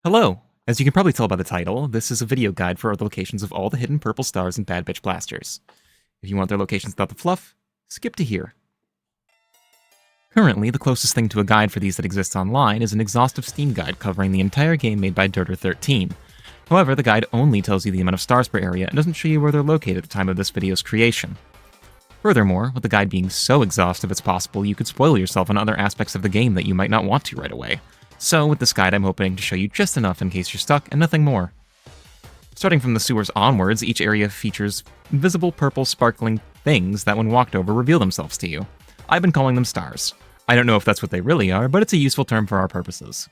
Hello! As you can probably tell by the title, this is a video guide for the locations of all the hidden purple stars in Bad Bitch Blasters. If you want their locations without the fluff, skip to here. Currently, the closest thing to a guide for these that exists online is an exhaustive Steam guide covering the entire game made by Dirter13. However, the guide only tells you the amount of stars per area and doesn't show you where they're located at the time of this video's creation. Furthermore, with the guide being so exhaustive it's possible you could spoil yourself on other aspects of the game that you might not want to right away. So with this guide I'm hoping to show you just enough in case you're stuck and nothing more. Starting from the sewers onwards, each area features invisible purple sparkling things that when walked over reveal themselves to you. I've been calling them stars. I don't know if that's what they really are, but it's a useful term for our purposes.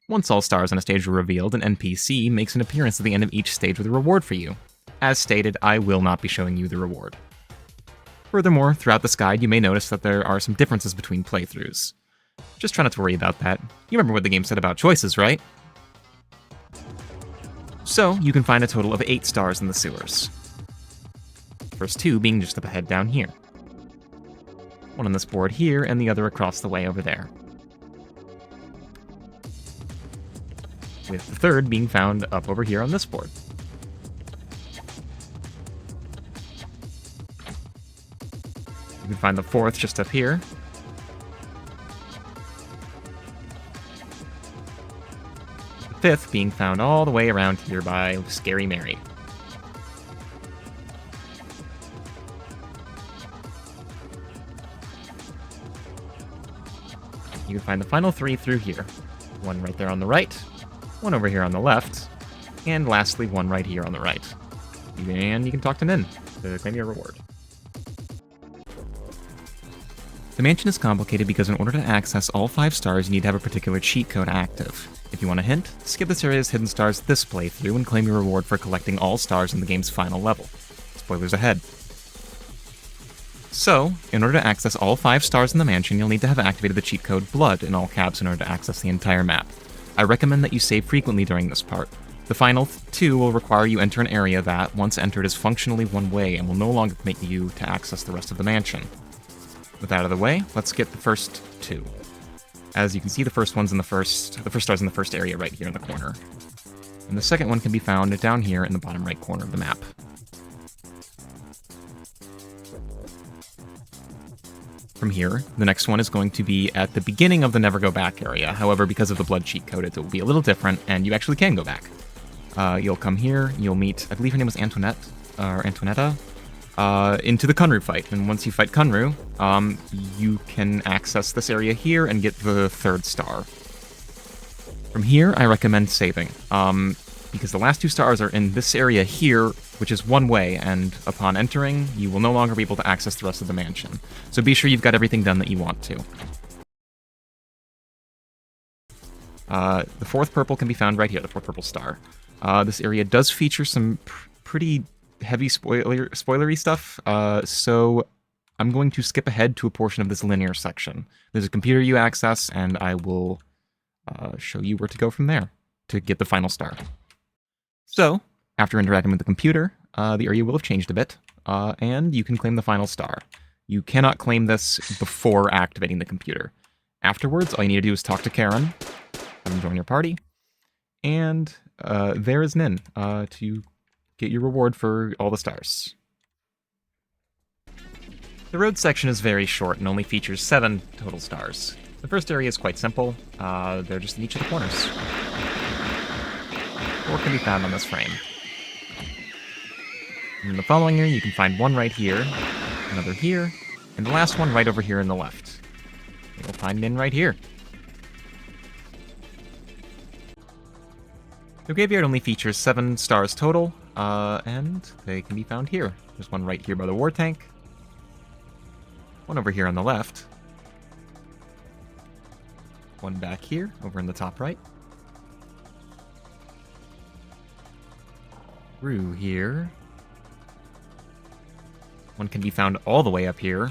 Once all stars on a stage are revealed, an NPC makes an appearance at the end of each stage with a reward for you. As stated, I will not be showing you the reward. Furthermore, throughout this guide you may notice that there are some differences between playthroughs. Just try not to worry about that. You remember what the game said about choices, right? So, you can find a total of 8 stars in the sewers. First 2 being just up ahead down here. One on this board here, and the other across the way over there. With the third being found up over here on this board. You can find the fourth just up here. Fifth being found all the way around here by Scary Mary. You can find the final 3 through here. One right there on the right, one over here on the left, and lastly one right here on the right. And you can talk to Nin to claim your reward. The mansion is complicated because in order to access all 5 stars, you need to have a particular cheat code active. If you want a hint, skip this area's hidden stars this playthrough and claim your reward for collecting all stars in the game's final level. Spoilers ahead. So, in order to access all 5 stars in the mansion, you'll need to have activated the cheat code BLOOD in all caps in order to access the entire map. I recommend that you save frequently during this part. The final 2 will require you enter an area that, once entered, is functionally one way and will no longer permit you to access the rest of the mansion. With that out of the way, let's get the first 2. As you can see, the first star's in the first area right here in the corner. And the second one can be found down here in the bottom right corner of the map. From here, the next one is going to be at the beginning of the Never Go Back area. However, because of the blood cheat code, it will be a little different, and you actually can go back. You'll come here, you'll meet, I believe her name was Antoinette, or Antoinetta, into the Kunru fight, and once you fight Kunru, you can access this area here and get the 3rd star. From here, I recommend saving, because the last 2 stars are in this area here, which is one way, and upon entering, you will no longer be able to access the rest of the mansion. So be sure you've got everything done that you want to. The 4th purple can be found right here, the 4th purple star. This area does feature some pretty heavy spoilery stuff, so I'm going to skip ahead to a portion of this linear section. There's a computer you access, and I will show you where to go from there to get the final star. So, after interacting with the computer, the area will have changed a bit, and you can claim the final star. You cannot claim this before activating the computer. Afterwards, all you need to do is talk to Karen, have him join your party, and there is Nin to get your reward for all the stars. The road section is very short and only features 7 total stars. The first area is quite simple. They're just in each of the corners. 4 can be found on this frame. In the following area, you can find one right here, another here, and the last one right over here in the left. You'll find Nin right here. The graveyard only features 7 stars total, and they can be found here. There's one right here by the war tank, one over here on the left, one back here, over in the top right, through here, one can be found all the way up here,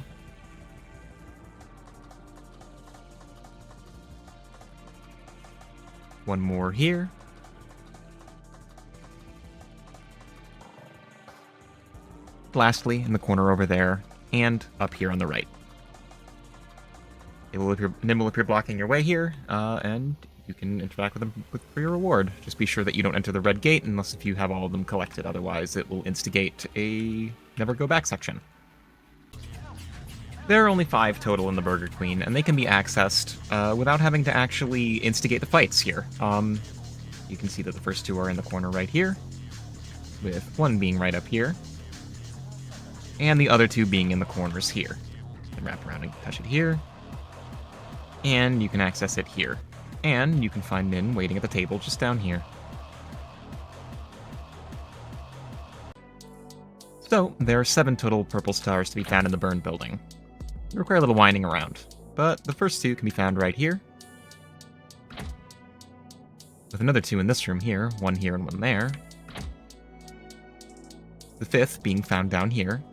one more here, lastly in the corner over there, and up here on the right. Nin will appear blocking your way here, and you can interact with them for your reward. Just be sure that you don't enter the red gate unless if you have all of them collected, otherwise it will instigate a never go back section. There are only 5 total in the Burger Queen, and they can be accessed without having to actually instigate the fights here. You can see that the first 2 are in the corner right here, with one being right up here, and the other 2 being in the corners here. You can wrap around and touch it here, and you can access it here. And you can find Min waiting at the table just down here. So, there are 7 total purple stars to be found in the burn building. They require a little winding around, but the first 2 can be found right here, with another 2 in this room here, one here and one there. The 5th being found down here.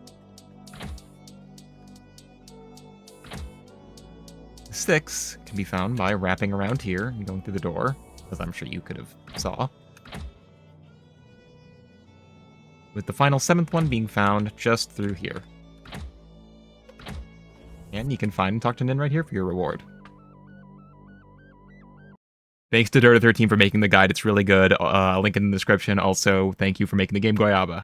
The 6th can be found by wrapping around here and going through the door, as I'm sure you could have saw. With the final 7th one being found just through here. And you can find and talk to Nin right here for your reward. Thanks to Dota13 for making the guide, it's really good. Link in the description. Also, thank you for making the game Goyaba.